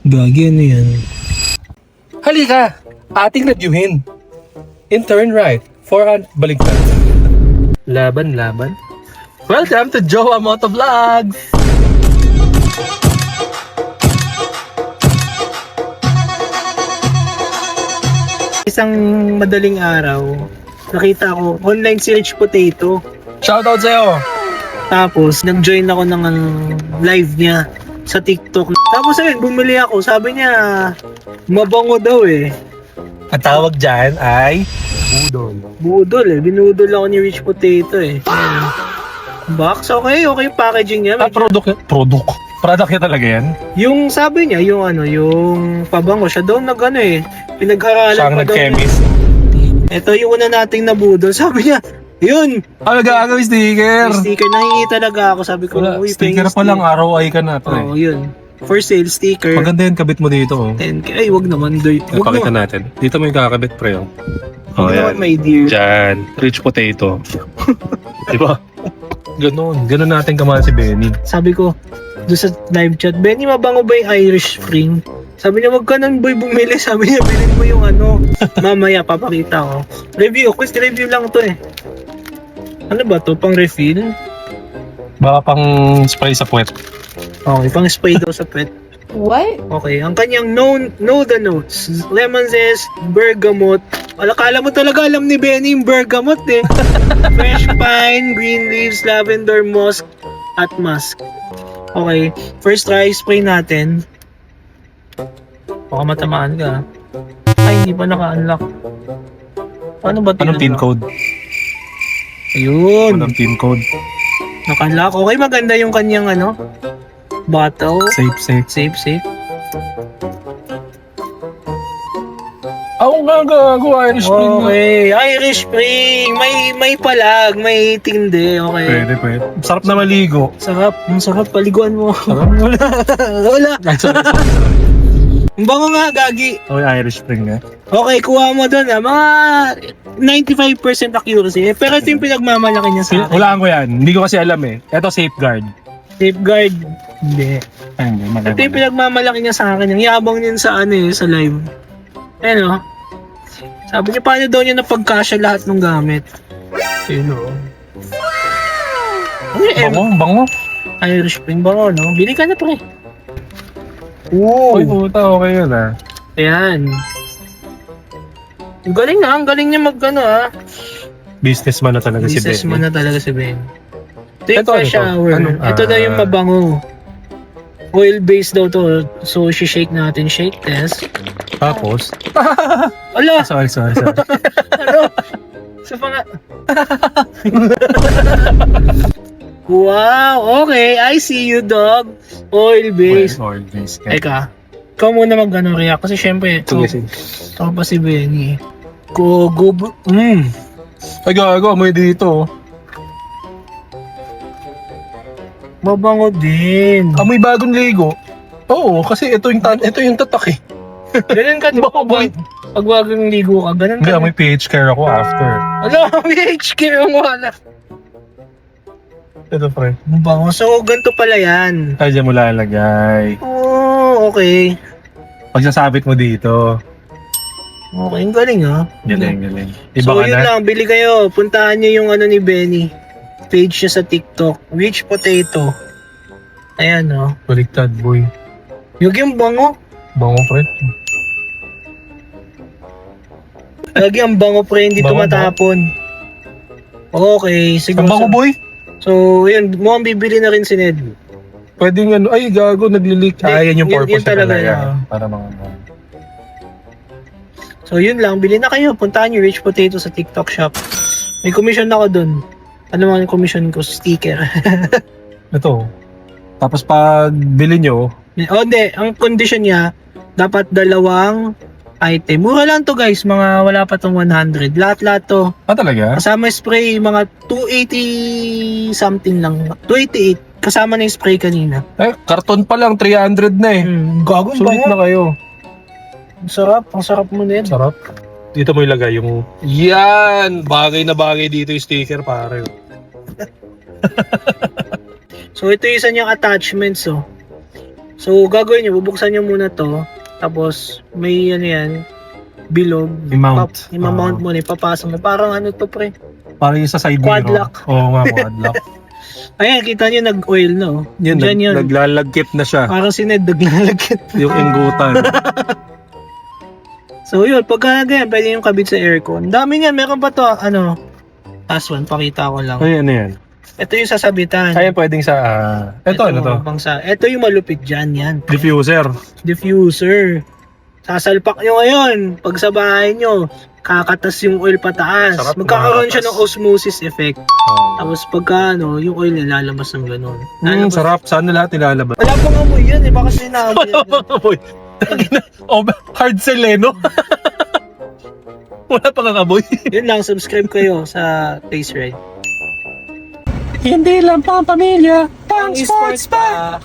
Gagi, ano yan? Halika! Ating reviewin. In turn right. 400. Baliktad. Laban. Welcome to Jowa Moto Vlogs! Isang madaling araw, nakita ko online si Rich Potato. Shoutout sa'yo! Tapos, nag-join ako ng live niya sa TikTok. Tapos ayun, bumili ako. Sabi niya, mabango daw eh. Ang tawag dyan ay budol. Budol eh. Binudol ako ni Rich Potato eh. Ayun. Box, okay yung packaging niya. Product niya talaga yan? Yung sabi niya, yung pabango, siya daw pinag-aralan Siya ang pa daw niya. nag-chemist. Ito yung una nating nabudol. Sabi niya, yun! Gagawin sticker! May sticker, nahingi talaga ako. Sabi ko, Wala, uy, sticker pa lang, ROI ka na. Oo, yun. For sale sticker. Maganda yan, kabit mo dito. Oh. 10K. Ay, wag naman, dirt. Wag Pakita naman. natin. Dito mo yung kakabit, pre. Oh. Wag naman, my dear. Diyan. Rich Potato. Diba? Ganon natin kamahal si Benny. Sabi ko, doon sa live chat, Benny, mabango ba yung Irish Spring? Sabi niya, wag ka nang boy bumili. Sabi niya, bilhin mo yung mamaya, papakita ko. Quick review lang to eh. Ano ba to? Pang refill? Baka pang spray sa puwet. Okay, pang spray daw sa pet. What? Okay, ang kanyang know the notes. Lemon zest, bergamot. Akala mo talaga alam ni Benny yung bergamot eh. Fresh pine, green leaves, lavender, musk, at musk. Okay, first try, spray natin. Baka matamaan ka. Ay, hindi pa naka-unlock. Paano ba Anong pin code? Ayun, Anong pin code? naka-unlock. Okay, maganda yung kanyang bottle. Safe. Safe. Ako nga gago, Irish Spring. Okay, Irish Spring. May palag, may tindi. Okay. Pwede. Sarap na maligo. Sarap. Ang sarap. Paliguan mo. Sarap. Wala. Ay, sorry. Ang bango nga, Gagi. Okay, Irish Spring eh. Okay, kuha mo doon mga 95% accuracy. Pero ito yung pinagmamalaki niya sa akin. Hulaan ko yan. Hindi ko kasi alam eh. Ito, safeguard. Safeguard. Hindi. Ay, hindi. Ito yung pinagmamalaki niya sa akin. Ang yabang niya sa live. Ayun o. Sabi niya, paano daw niya napagkasya lahat ng gamit. Ayun o. Bango. Irish Spring bango, no? Bili ka na pre. Uy, puta, okay yun ah. Ayan. Ang galing na, ang galing niya Businessman na talaga si Ben. Businessman na talaga si Ben. Ito yung Ito, fresh shower. Ito daw yung mabango. Oil-based daw to. So, shake natin. Shake test. Tapos, Ala! sorry. Ano? Sa panga... Wow! Okay, I see you, dog. Oil-based. Oil-based. Eka, ikaw muna react kasi syempre, Sige. ito pa si Benny. Ay, gago, amoy dito. Mabango din. Amoy bagong ligo. Oo, kasi ito yung tatak eh. Ganun ka, diba? Pag wagong ligo ka, ganun Hindi, ka. amoy PH care ako after. Ala, may HQ yung wala. Ito, pre. Mabango. So, ganito pala yan. Ay, dyan mo lalagay. Oh, okay. Pagsasabit mo dito. Okay, ang galing Galing. Iba So, ka yun na. lang. Bili kayo. Puntahan nyo yung ni Benny. Page niya sa TikTok. Rich Potato. Ayan, Baliktad, boy. Yung bango. Bango, pre. Lagi ang bango pre, hindi Bango, tumatapon. Okay, Ang siguro. bango, boy. So, yun, mukhang bibili na rin si Ned. Pwede nga, ay, gago, nagli-leak. Yan yung Yun purpose talaga, talaga. yeah. Para mga So, yun lang, bili na kayo. Puntahan nyo Rich Potato sa TikTok shop. May commission ako dun. Ano mga commission ko? Sticker. Ito. Tapos pag bili nyo, Hindi. Ang condition niya, dapat 2 item. Mura lang to guys. Wala pa tong 100. Lahat to. talaga? Kasama spray, mga 280 something lang. 288. Kasama na yung spray kanina. Eh, karton pa lang, 300 na eh. Gago, Sulit na kayo. Ang sarap mo Ned. Sarap. Dito mo ilagay yung... Yan! Bagay na bagay dito yung sticker, pare. So ito yung isa niyang attachments So, gagawin nyo, bubuksan nyo muna to. Tapos, may ano yan, bilog. I-mount. I-mount mo na, ipapasok mo. Parang ano to, pre. Parang yung sa side Quad mirror. lock. Oo nga, quad lock. Ayan, kita nyo, nag-oil, no? Yun, Diyan yun. naglalagkit na siya. Parang si Ned, naglalagkit. Yung inggutan. So, yun, pagka ganyan, pwede yung kabit sa aircon. Dami niyan, meron pa to, ano, last one, pakita ko lang. Ay, ano yan? Ito yung sasabitan. Ay, pwedeng sa... ito, ano to? Ito yung malupit dyan, yan. Diffuser. Diffuser. Sasalpak nyo ngayon. Pag sa bahay nyo, kakatas yung oil pataas. Sarap Magkakaroon siya kumakatas. ng osmosis effect. Oh. Tapos pagka ano, yung oil nilalabas ng ganun. Sarap. Saan na lahat nilalabas? Wala pang amoy yan eh. Baka sinabi yan. Amoy. Oh, hard sell eh, no? Wala pang amoy. Yun lang, subscribe kayo sa Taste Red. Hindi lang pang pamilya, Ang sports pa.